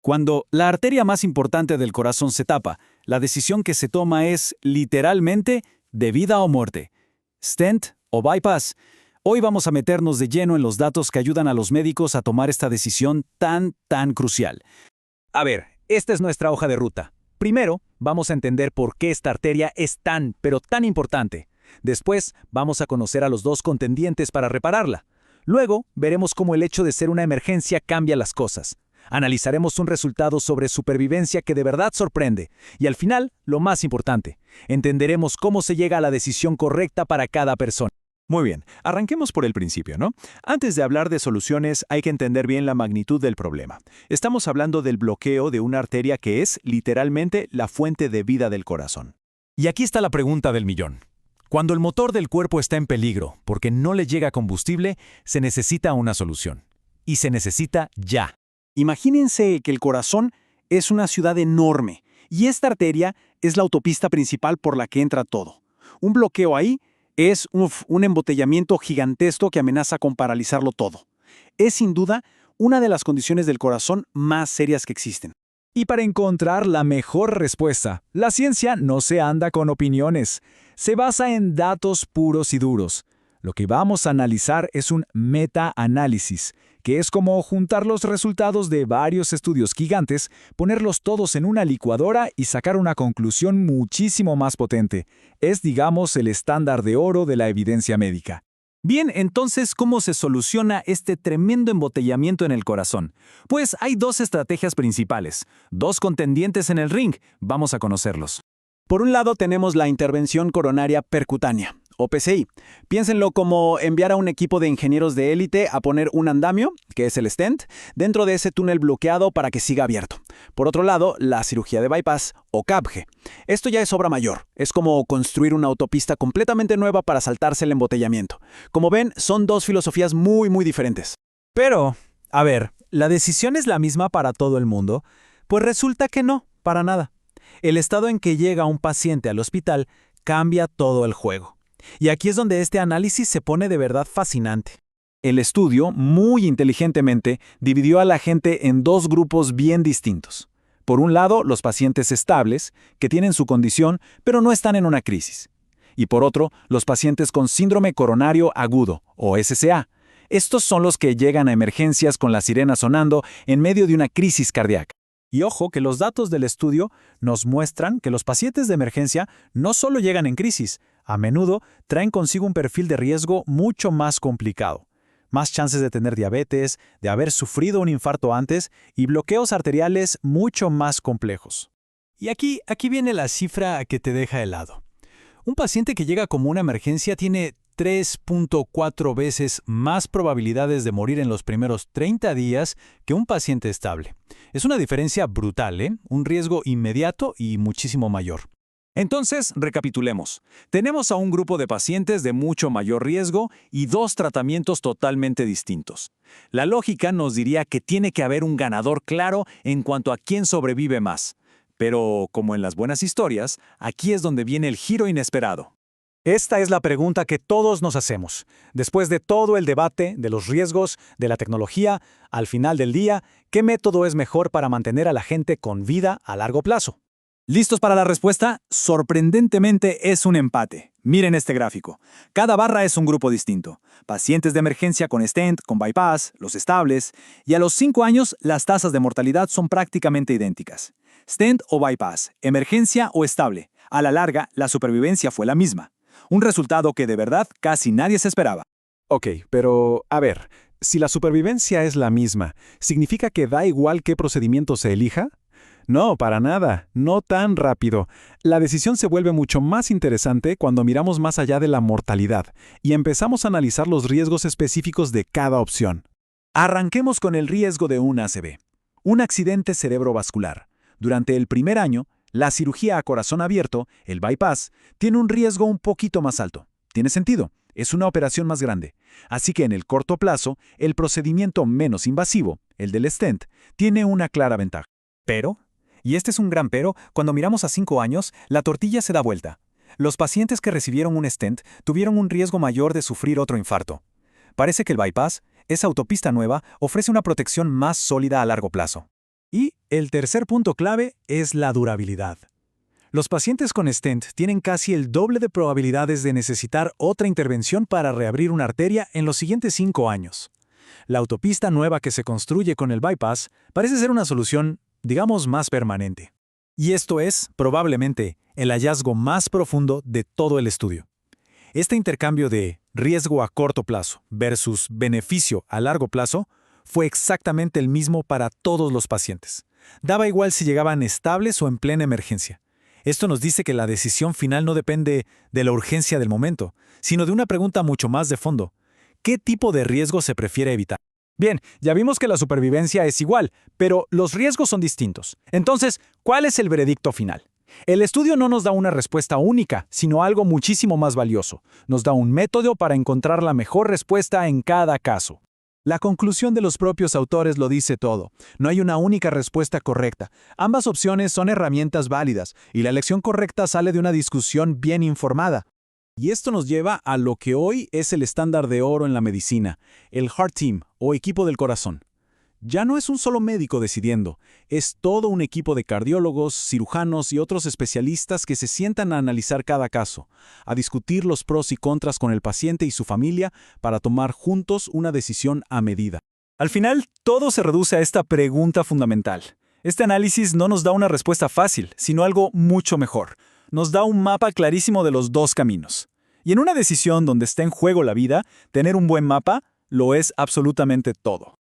Cuando la arteria más importante del corazón se tapa, la decisión que se toma es, literalmente, de vida o muerte. Stent o bypass. Hoy vamos a meternos de lleno en los datos que ayudan a los médicos a tomar esta decisión tan crucial. A ver, esta es nuestra hoja de ruta. Primero, vamos a entender por qué esta arteria es pero tan importante. Después, vamos a conocer a los dos contendientes para repararla. Luego, veremos cómo el hecho de ser una emergencia cambia las cosas. Analizaremos un resultado sobre supervivencia que de verdad sorprende. Y al final, lo más importante, entenderemos cómo se llega a la decisión correcta para cada persona. Muy bien, arranquemos por el principio, ¿no? Antes de hablar de soluciones, hay que entender bien la magnitud del problema. Estamos hablando del bloqueo de una arteria que es, literalmente, la fuente de vida del corazón. Y aquí está la pregunta del millón. Cuando el motor del cuerpo está en peligro porque no le llega combustible, se necesita una solución. Y se necesita ya. Imagínense que el corazón es una ciudad enorme y esta arteria es la autopista principal por la que entra todo. Un bloqueo ahí es un embotellamiento gigantesco que amenaza con paralizarlo todo. Es sin duda una de las condiciones del corazón más serias que existen. Y para encontrar la mejor respuesta, la ciencia no se anda con opiniones. Se basa en datos puros y duros. Lo que vamos a analizar es un meta-análisis, que es como juntar los resultados de varios estudios gigantes, ponerlos todos en una licuadora y sacar una conclusión muchísimo más potente. Es, digamos, el estándar de oro de la evidencia médica. Bien, entonces, ¿cómo se soluciona este tremendo embotellamiento en el corazón? Pues hay dos estrategias principales, dos contendientes en el ring. Vamos a conocerlos. Por un lado tenemos la intervención coronaria percutánea, o PCI. Piénsenlo como enviar a un equipo de ingenieros de élite a poner un andamio, que es el stent, dentro de ese túnel bloqueado para que siga abierto. Por otro lado, la cirugía de bypass, o CABG. Esto ya es obra mayor. Es como construir una autopista completamente nueva para saltarse el embotellamiento. Como ven, son dos filosofías muy diferentes. Pero, a ver, ¿la decisión es la misma para todo el mundo? Pues resulta que no, para nada. El estado en que llega un paciente al hospital cambia todo el juego. Y aquí es donde este análisis se pone de verdad fascinante. El estudio, muy inteligentemente, dividió a la gente en dos grupos bien distintos. Por un lado, los pacientes estables, que tienen su condición, pero no están en una crisis. Y por otro, los pacientes con síndrome coronario agudo, o SCA. Estos son los que llegan a emergencias con la sirena sonando en medio de una crisis cardíaca. Y ojo que los datos del estudio nos muestran que los pacientes de emergencia no solo llegan en crisis, a menudo traen consigo un perfil de riesgo mucho más complicado. Más chances de tener diabetes, de haber sufrido un infarto antes y bloqueos arteriales mucho más complejos. Y aquí viene la cifra que te deja helado. Un paciente que llega como una emergencia tiene 3.4 veces más probabilidades de morir en los primeros 30 días que un paciente estable. Es una diferencia brutal, ¿eh? Un riesgo inmediato y muchísimo mayor. Entonces, recapitulemos. Tenemos a un grupo de pacientes de mucho mayor riesgo y dos tratamientos totalmente distintos. La lógica nos diría que tiene que haber un ganador claro en cuanto a quién sobrevive más. Pero, como en las buenas historias, aquí es donde viene el giro inesperado. Esta es la pregunta que todos nos hacemos. Después de todo el debate de los riesgos, de la tecnología, al final del día, ¿qué método es mejor para mantener a la gente con vida a largo plazo? ¿Listos para la respuesta? Sorprendentemente es un empate. Miren este gráfico. Cada barra es un grupo distinto. Pacientes de emergencia con stent, con bypass, los estables, y a los 5 años las tasas de mortalidad son prácticamente idénticas. Stent o bypass, emergencia o estable. A la larga, la supervivencia fue la misma. Un resultado que de verdad casi nadie se esperaba. Ok, pero a ver, si la supervivencia es la misma, ¿significa que da igual qué procedimiento se elija? No, para nada, no tan rápido. La decisión se vuelve mucho más interesante cuando miramos más allá de la mortalidad y empezamos a analizar los riesgos específicos de cada opción. Arranquemos con el riesgo de un ACV, un accidente cerebrovascular. Durante el primer año, la cirugía a corazón abierto, el bypass, tiene un riesgo un poquito más alto. Tiene sentido, es una operación más grande. Así que en el corto plazo, el procedimiento menos invasivo, el del stent, tiene una clara ventaja. Pero, y este es un gran pero, cuando miramos a 5 años, la tortilla se da vuelta. Los pacientes que recibieron un stent tuvieron un riesgo mayor de sufrir otro infarto. Parece que el bypass, esa autopista nueva, ofrece una protección más sólida a largo plazo. Y El tercer punto clave es la durabilidad. Los pacientes con stent tienen casi el doble de probabilidades de necesitar otra intervención para reabrir una arteria en los siguientes 5 años. La autopista nueva que se construye con el bypass parece ser una solución, digamos, más permanente. Y esto es, probablemente, el hallazgo más profundo de todo el estudio. Este intercambio de riesgo a corto plazo versus beneficio a largo plazo fue exactamente el mismo para todos los pacientes. Daba igual si llegaban estables o en plena emergencia. Esto nos dice que la decisión final no depende de la urgencia del momento, sino de una pregunta mucho más de fondo. ¿Qué tipo de riesgo se prefiere evitar? Bien, ya vimos que la supervivencia es igual, pero los riesgos son distintos. Entonces, ¿cuál es el veredicto final? El estudio no nos da una respuesta única, sino algo muchísimo más valioso. Nos da un método para encontrar la mejor respuesta en cada caso. La conclusión de los propios autores lo dice todo. No hay una única respuesta correcta. Ambas opciones son herramientas válidas, y la elección correcta sale de una discusión bien informada. Y esto nos lleva a lo que hoy es el estándar de oro en la medicina, el Heart Team, o equipo del corazón. Ya no es un solo médico decidiendo, es todo un equipo de cardiólogos, cirujanos y otros especialistas que se sientan a analizar cada caso, a discutir los pros y contras con el paciente y su familia para tomar juntos una decisión a medida. Al final, todo se reduce a esta pregunta fundamental. Este análisis no nos da una respuesta fácil, sino algo mucho mejor. Nos da un mapa clarísimo de los dos caminos. Y en una decisión donde está en juego la vida, tener un buen mapa lo es absolutamente todo.